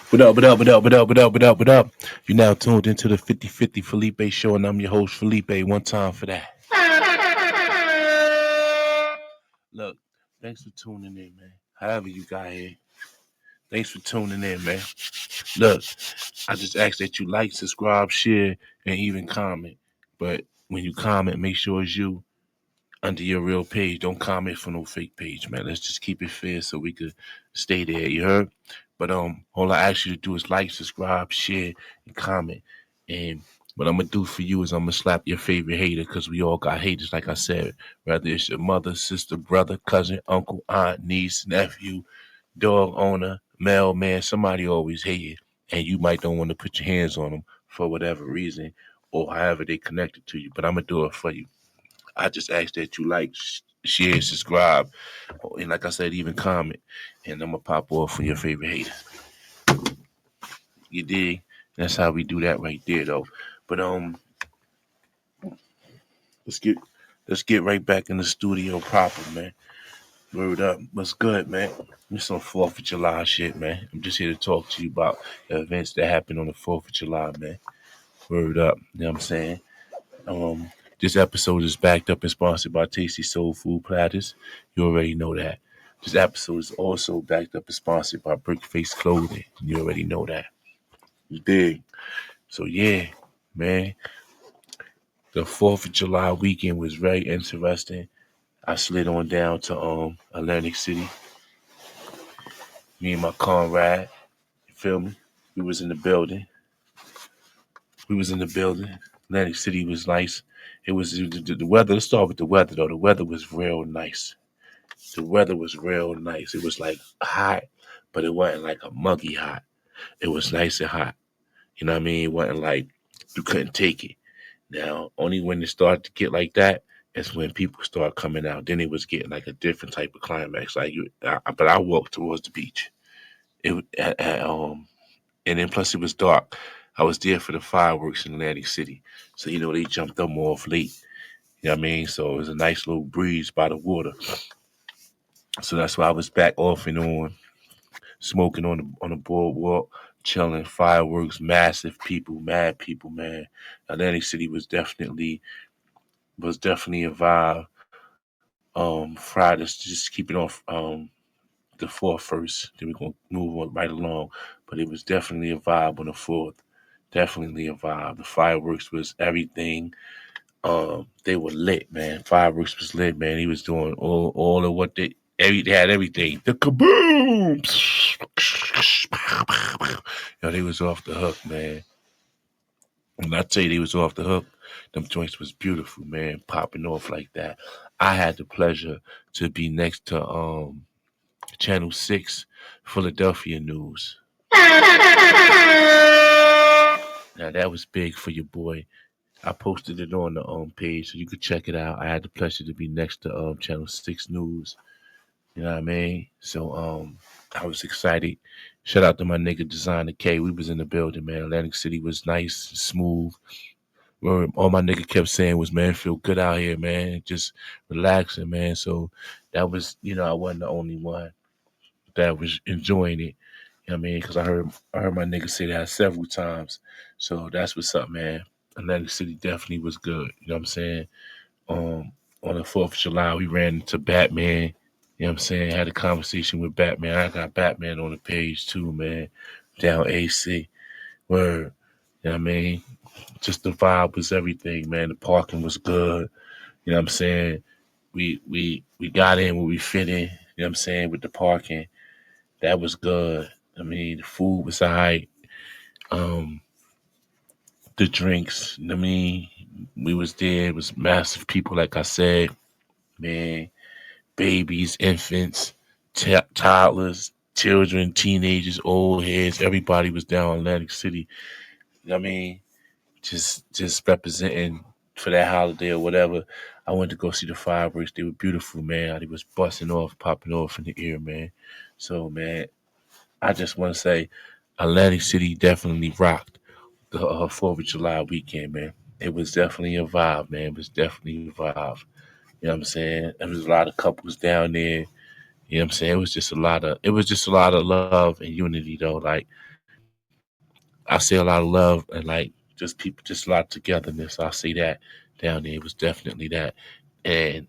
What up, what up, what up, what up, what up, what up, what up? You now tuned into the 50-50 Felipe Show, and I'm your host, Felipe. One time for that. Look, thanks for tuning in, man. However you got here, thanks for tuning in, man. Look, I just ask that you like, subscribe, share, and even comment. But when you comment, make sure it's you under your real page. Don't comment for no fake page, man. Let's just keep it fair so we could stay there. You heard? But all I ask you to do is like, subscribe, share, and comment. And what I'm gonna do for you is I'm gonna slap your favorite hater because we all got haters, like I said. Whether it's your mother, sister, brother, cousin, uncle, aunt, niece, nephew, dog owner, mailman, somebody always hate you, and you might don't want to put your hands on them for whatever reason or however they connected to you. But I'm gonna do it for you. I just ask that you like, share, subscribe, and like I said, even comment. And I'm gonna pop off for your favorite hater. You dig? That's how we do that right there, though. But let's get let's get right back in the studio proper, man. Word up, what's good, man? It's some 4th of July shit, man. I'm just here to talk to you about the events that happened on the 4th of July, man. Word up, you know what I'm saying? Um, this episode is backed up and sponsored by Tasty Soul Food Platters. You already know that. This episode is also backed up and sponsored by Brickface Clothing. You already know that. You dig? So yeah, man. The 4th of July weekend was very interesting. I slid on down to Atlantic City. Me and my comrade, you feel me? We was in the building. We was in the building. Atlantic City was nice. It was the weather. Let's start with the weather though. The weather was real nice. The weather was real nice. It was like hot, but it wasn't like a muggy hot. It was nice and hot. You know what I mean? It wasn't like you couldn't take it. Now, only when it started to get like that is when people start coming out. Then it was getting like a different type of climax. But I walked towards the beach. And then plus it was dark. I was there for the fireworks in Atlantic City, so they jumped them off late. You know what I mean? So it was a nice little breeze by the water. So that's why I was back off and on, smoking on the boardwalk, chilling, fireworks, massive people, mad people, man. Atlantic City was definitely a vibe. Friday, just keeping off the fourth first, then we're gonna move on right along. But it was definitely a vibe on the fourth. Definitely a vibe. The fireworks was everything. They were lit, man. Fireworks was lit, man. He was doing all of what they had everything. The kaboom! They was off the hook, man. When I tell you they was off the hook, them joints was beautiful, man. Popping off like that. I had the pleasure to be next to Channel 6 Philadelphia News. Now that was big for your boy. I posted it on the page so you could check it out. I had the pleasure to be next to Channel 6 News. You know what I mean? So I was excited. Shout out to my nigga Designer K. We was in the building, man. Atlantic City was nice, smooth. All my nigga kept saying was, man, feel good out here, man. Just relaxing, man. So that was, I wasn't the only one that was enjoying it. You know what I mean? Because I heard my nigga say that several times. So that's what's up, man. Atlantic City definitely was good. You know what I'm saying? On the 4th of July, we ran into Batman. You know what I'm saying? Had a conversation with Batman. I got Batman on the page too, man. Down AC. Word. You know what I mean? Just the vibe was everything, man. The parking was good. You know what I'm saying? We got in where we fit in, you know what I'm saying, with the parking. That was good. I mean, the food was alright. Um, the drinks, I mean, we was there. It was massive people, like I said, man. Babies, infants, toddlers, children, teenagers, old heads. Everybody was down in Atlantic City. I mean, just representing for that holiday or whatever. I went to go see the fireworks. They were beautiful, man. They was busting off, popping off in the air, man. So, man, I just want to say Atlantic City definitely rocked the 4th of July weekend, man. It was definitely a vibe, man. It was definitely a vibe. You know what I'm saying? There was a lot of couples down there. You know what I'm saying? It was just a lot of love and unity though. Like I see a lot of love and like just people, just a lot of togetherness. I see that down there. It was definitely that, and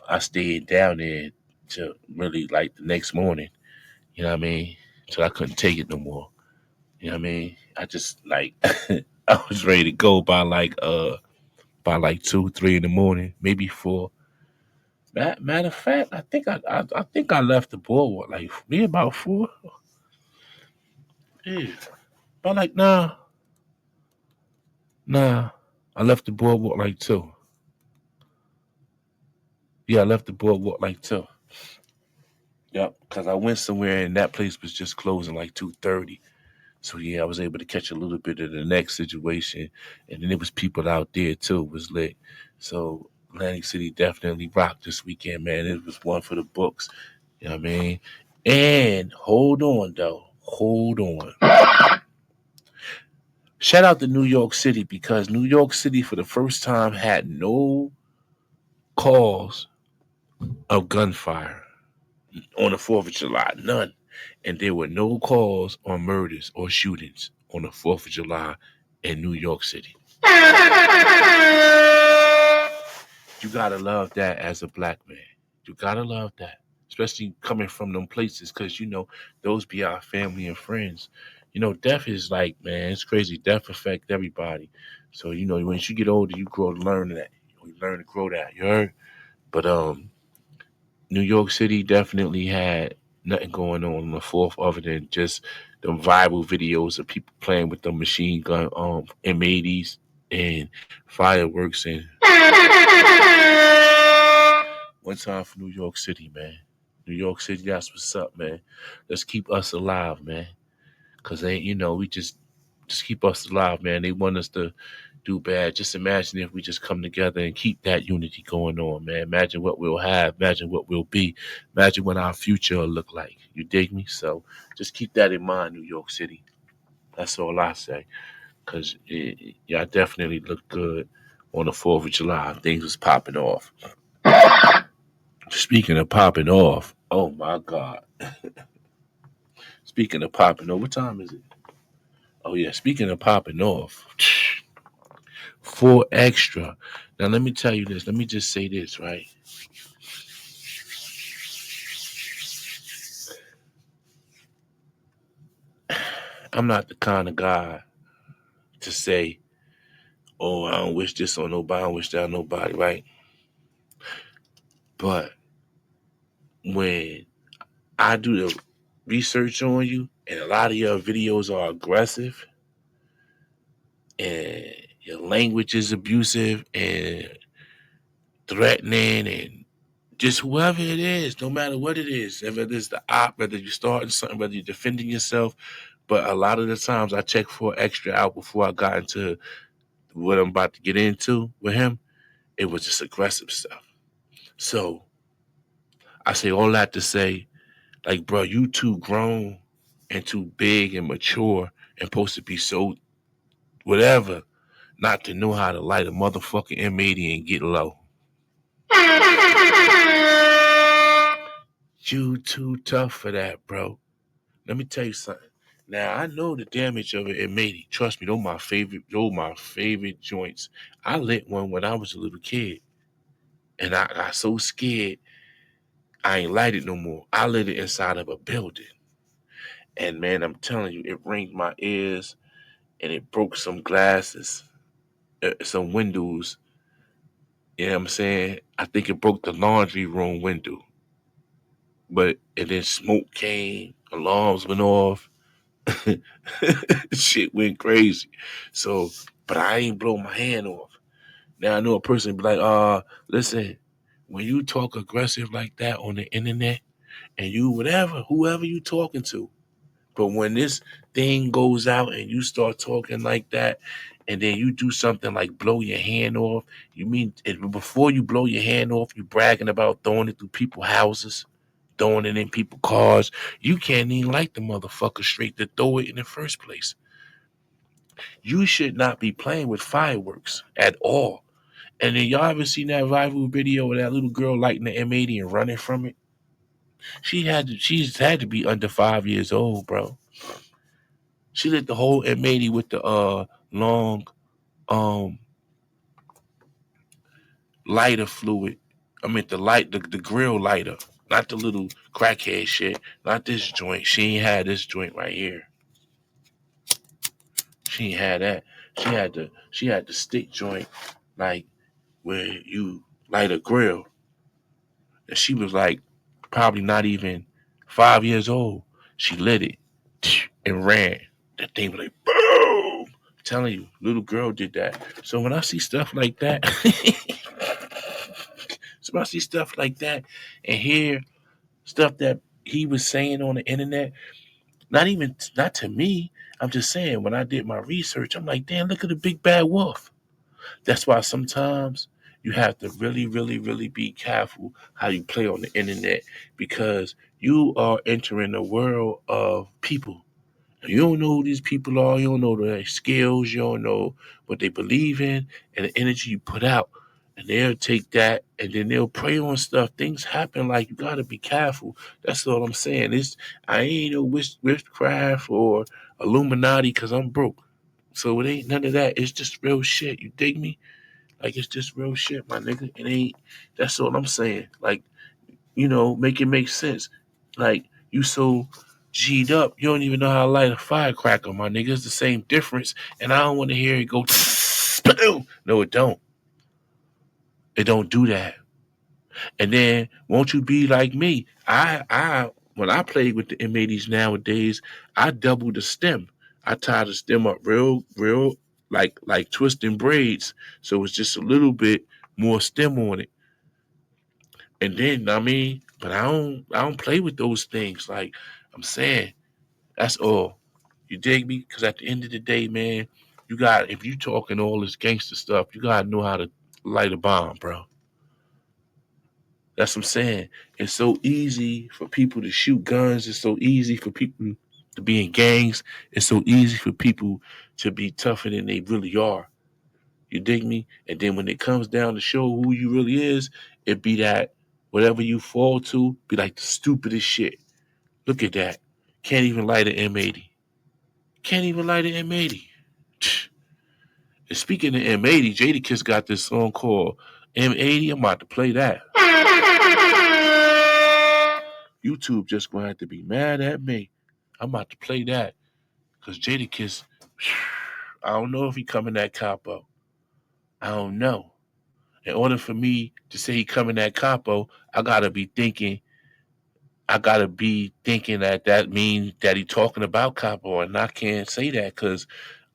I stayed down there to really like the next morning. You know what I mean? Till I couldn't take it no more. You know what I mean? I just like I was ready to go by like 2, 3 in the morning, maybe 4. Matter of fact, I think I left the boardwalk like me about 4. Yeah, but like nah, I left the boardwalk like 2. Yeah, I left the boardwalk like 2. Yep, because I went somewhere and that place was just closing like 2:30. So yeah, I was able to catch a little bit of the next situation, and then there was people out there too. It was lit. So Atlantic City definitely rocked this weekend, man. It was one for the books. You know what I mean? And hold on though, hold on. Shout out to New York City because New York City for the first time had no calls of gunfire on the 4th of July. None. And there were no calls on murders or shootings on the 4th of July in New York City. You gotta love that as a black man. You gotta love that. Especially coming from them places, because you know, those be our family and friends. You know, death is like, man, it's crazy. Death affect everybody. So, you know, once you get older, you grow to learn that. You learn to grow that. You heard? But New York City definitely had nothing going on the 4th other than just the viral videos of people playing with the machine gun M80s and fireworks and one time for New York City, man. New York City, that's what's up, man. Let's keep us alive, man. Cause they, you know, we just keep us alive, man. They want us to do bad. Just imagine if we just come together and keep that unity going on, man. Imagine what we'll have. Imagine what we'll be. Imagine what our future will look like. You dig me? So just keep that in mind, New York City. That's all I say. Cause y'all definitely look good on the 4th of July. Things was popping off. Speaking of popping off, oh my God. Speaking of popping off, what time is it? Oh yeah, speaking of popping off, 4extra. Now let me tell you this. Let me just say this, right? I'm not the kind of guy to say, "Oh, I don't wish this on nobody. I don't wish that on nobody," right? But when I do the research on you, and a lot of your videos are aggressive, and your language is abusive and threatening, and just whoever it is, no matter what it is, whether it's the op, whether you're starting something, whether you're defending yourself. But a lot of the times I checked for extra out before I got into what I'm about to get into with him. It was just aggressive stuff. So I say all that to say, like, bro, you too grown and too big and mature and supposed to be so whatever not to know how to light a motherfucking M80 and get low. You too tough for that, bro. Let me tell you something. Now I know the damage of it. It made it. Trust me, those my favorite joints. I lit one when I was a little kid, and I got so scared I ain't light it no more. I lit it inside of a building, and man, I'm telling you, it ringed my ears, and it broke some glasses, some windows. You know what I'm saying? I think it broke the laundry room window, but and then smoke came, alarms went off. Shit went crazy. So, but I ain't blow my hand off. Now I know a person be like, listen, when you talk aggressive like that on the internet and you whatever, whoever you talking to, but when this thing goes out and you start talking like that, and then you do something like blow your hand off, you mean before you blow your hand off, you bragging about throwing it through people's houses, throwing it in people's cars. You can't even like the motherfucker straight to throw it in the first place. You should not be playing with fireworks at all. And then y'all ever seen that viral video of that little girl lighting the M80 and running from it? She's had to be under 5 years old, bro. She lit the whole M80 with the long um lighter fluid. I mean the grill lighter, not the little crackhead shit. Not this joint. She ain't had this joint right here. She ain't had that. She had the stick joint, like where you light a grill. And she was like probably not even 5 years old. She lit it and ran. That thing was like boom. I'm telling you, little girl did that. So when I see stuff like that, so when I see stuff like that and hear stuff that he was saying on the internet, not to me. I'm just saying when I did my research, I'm like, damn, look at the big bad wolf. That's why sometimes you have to really, really, really be careful how you play on the internet because you are entering a world of people. You don't know who these people are. You don't know their skills. You don't know what they believe in and the energy you put out. And they'll take that and then they'll prey on stuff. Things happen. Like you gotta be careful. That's all I'm saying. I ain't no witchcraft or Illuminati because I'm broke. So it ain't none of that. It's just real shit. You dig me? Like it's just real shit, my nigga. It ain't. That's all I'm saying. Like make it make sense. Like you so G'd up, you don't even know how to light a firecracker, my nigga. It's the same difference, and I don't want to hear it go. No, it don't. It don't do that. And then won't you be like me? I when I played with the M80s nowadays, I doubled the stem. I tied the stem up real like twisting braids, so it's just a little bit more stem on it. And then but I don't play with those things. Like I'm saying, that's all. You dig me? Because at the end of the day, man, if you talking all this gangster stuff, you gotta know how to light a bomb, bro. That's what I'm saying. It's so easy for people to shoot guns. It's so easy for people to be in gangs. It's so easy for people to be tougher than they really are. You dig me? And then when it comes down to show who you really is, it be that whatever you fall to be like the stupidest shit. Look at that. Can't even light an M80. Can't even light an M80. And speaking of M80, Jadakiss got this song called M80. I'm about to play that. YouTube just gonna have to be mad at me. I'm about to play that because Jadakiss, I don't know if he coming that capo. I don't know. In order for me to say he coming that capo, I gotta be thinking that means that he talking about capo, and I can't say that because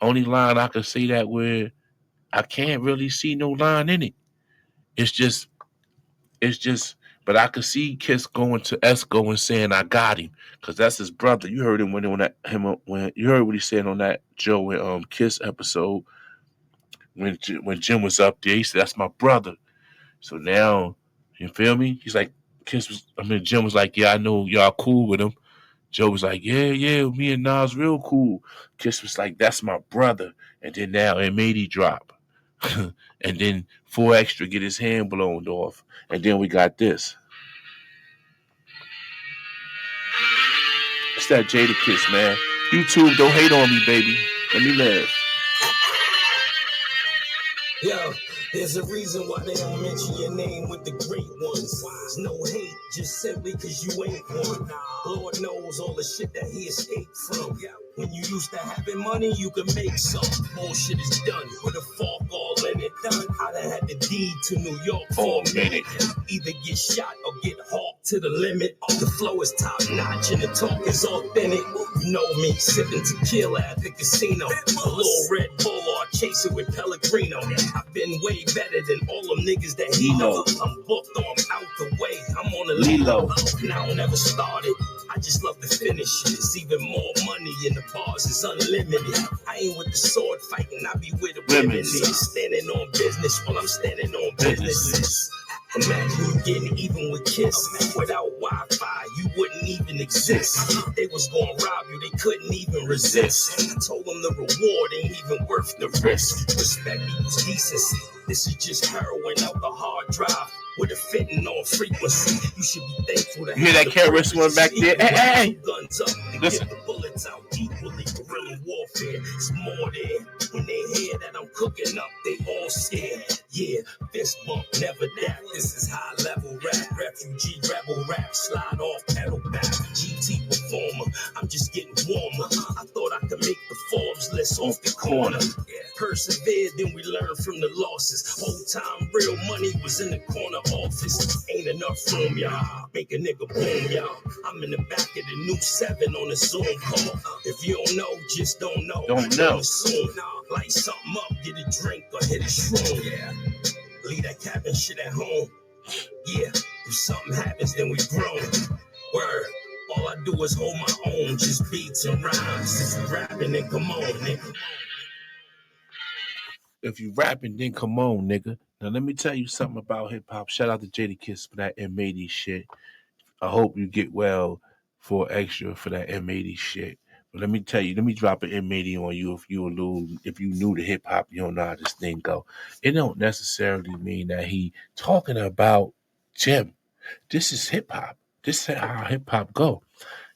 only line I can say that where I can't really see no line in it. It's just It's just, but I could see Kiss going to Esco and saying, "I got him," because that's his brother. You heard him when you heard what he said on that Joe and Kiss episode when Jim was up there. He said, "That's my brother." So now, you feel me? He's like, Jim was like, "Yeah, I know y'all cool with him." Joe was like, "Yeah, yeah, me and Nas real cool." Kiss was like, "That's my brother," and then now M80 drop. And then 4extra get his hand blown off. And then we got this. It's that Jada Kiss, man. YouTube, don't hate on me, baby. Let me live. Yo, there's a reason why they don't mention your name with the great ones. There's no hate, just simply cause you ain't one. Lord knows all the shit that he escaped from. When you used to having money, you could make some. Bullshit is done, put a fork all in it. I done had the deed to New York for a minute. Either get shot or get hawked to the limit. The flow is top notch and the talk is authentic. You know me, sipping tequila at the casino. A little Red Bull or I chase it with Pellegrino. I've been way better than all them niggas that he know. I'm booked or I'm out the way. I'm on the Lilo. Now I never started. I just love to finish. It's even more money and the bars is unlimited. I ain't with the sword fighting. I be with the women. Standing on business while I'm standing on businesses. Imagine you getting even with Kiss. Without Wi-Fi, you wouldn't even exist. They was gonna rob you, they couldn't even resist. I told them the reward ain't even worth the risk. Respect equals decency. This is just heroin out the hard drive with a fitting on frequency. You should be thankful to hear that KRS One back there. Hey, guns up and listen. get the bullets out equally. Guerrilla warfare. It's more there. When they hear that I'm cooking up, they all scared. Yeah, fist bump, never that. This is high level rap, refugee rebel rap. Slide off, pedal back. GT performer, I'm just getting warmer. I thought I could make the Forbes list off the corner. Yeah, persevered, then we learned from the losses. Whole time, real money was in the corner office. Ain't enough room, y'all. Make a nigga boom, y'all. I'm in the back of the new 7 on a Zoom call. If you don't know, just don't know. Don't assume. Light something up, get a drink or hit a shroom. Yeah. Leave that cabin shit at home. Yeah. If something happens, then we grown. Word. All I do is hold my own, just beats and rhymes. If you rapping, then come on, nigga. If you rapping, then come on, nigga. Now let me tell you something about hip hop. Shout out to Jada Kiss for that M80 shit. I hope you get well for extra for that M80 shit. But let me tell you, let me drop an M80 on you if you new to hip hop, you don't know how this thing go. It don't necessarily mean that he talking about Jim. This is hip hop. This is how hip hop go.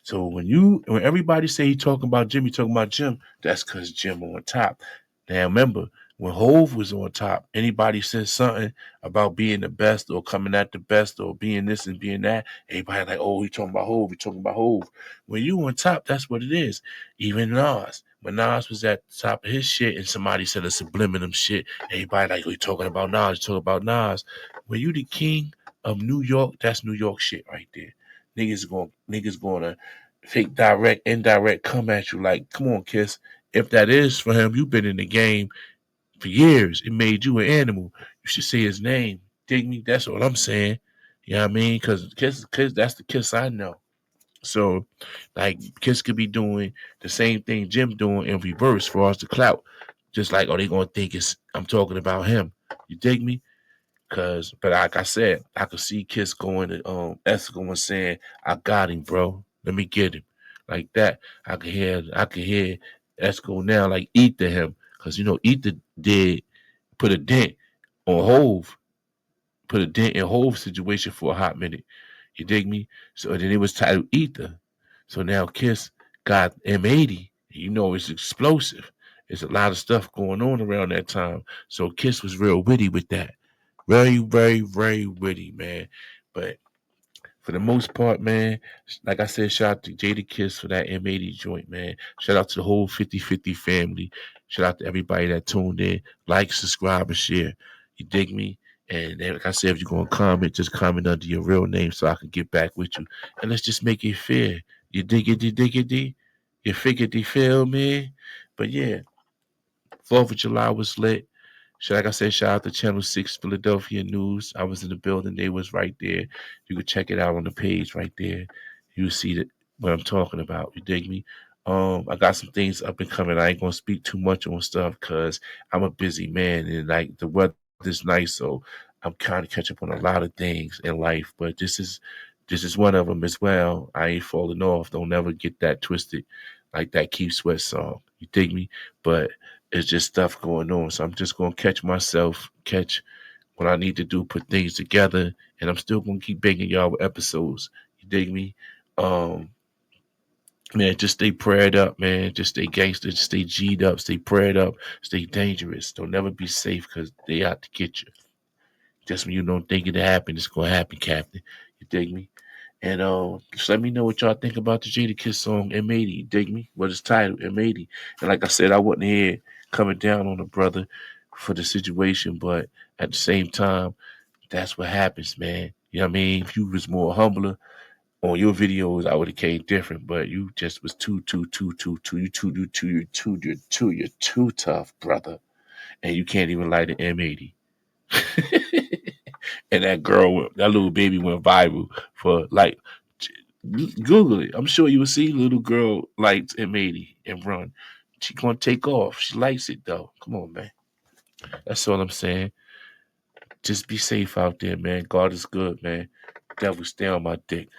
So when everybody say he talking about Jim, he talking about Jim, that's cause Jim on top. Now remember, when Hove was on top, anybody said something about being the best or coming at the best or being this and being that, everybody like, oh, he talking about Hove, he talking about Hove. When you on top, that's what it is. Even Nas. When Nas was at the top of his shit and somebody said a subliminal shit, everybody like, oh, he talking about Nas, he talking about Nas. When you the king of New York, that's New York shit right there. Niggas gonna fake direct, indirect come at you like, come on, Kiss. If that is for him, you've been in the game for years. It made you an animal. You should say his name. Dig me? That's what I'm saying. You know what I mean? Because Kiss, that's the Kiss I know. So, like, Kiss could be doing the same thing Jim doing in reverse for us to clout. Just like, oh, they gonna think I'm talking about him. You dig me? But like I said, I could see Kiss going to Esco and saying, "I got him, bro. Let me get him," like that. I could hear Esco now like Ether him, because Ether did put a dent on Hove, put a dent in Hove's situation for a hot minute. You dig me? So then it was titled Ether. So now Kiss got M80. It's explosive. There's a lot of stuff going on around that time. So Kiss was real witty with that. Very, very, very witty, man. But for the most part, man, like I said, shout out to Jada Kiss for that M80 joint, man. Shout out to the whole 50/50 family. Shout out to everybody that tuned in. Like, subscribe, and share. You dig me? And then, like I said, if you're going to comment, just comment under your real name so I can get back with you. And let's just make it fair. You dig it, you dig it, you figured, you feel me? But yeah, 4th of July was lit. Like I said, shout out to Channel 6 Philadelphia News. I was in the building. They was right there. You could check it out on the page right there. You'll see what I'm talking about. You dig me? I got some things up and coming. I ain't gonna speak too much on stuff because I'm a busy man and like the weather's nice, so I'm kind of catch up on a lot of things in life. But this is one of them as well. I ain't falling off. Don't never get that twisted, like that Keith Sweat song. You dig me? But it's just stuff going on. So I'm just gonna catch myself, catch what I need to do, put things together, and I'm still gonna keep banging y'all with episodes. You dig me? Um, man, just stay prayed up, man. Just stay gangster, just stay G'd up, stay prayed up, stay dangerous. Don't never be safe because they out to get you. Just when you don't think it'll happen, it's gonna happen, Captain. You dig me? And just let me know what y'all think about the Jada Kiss song M80. You dig me? What is titled M80? And like I said, I wasn't here coming down on a brother for the situation, but at the same time, that's what happens, man. You know what I mean? If you was more humbler on your videos, I would have came different. But you just was too. You're too tough, brother. And you can't even light an M80. And that little baby went viral for like, Google it. I'm sure you will see little girl lights M80 and run. She gonna take off. She likes it though. Come on, man. That's all I'm saying. Just be safe out there, man. God is good, man. Devil stay on my dick.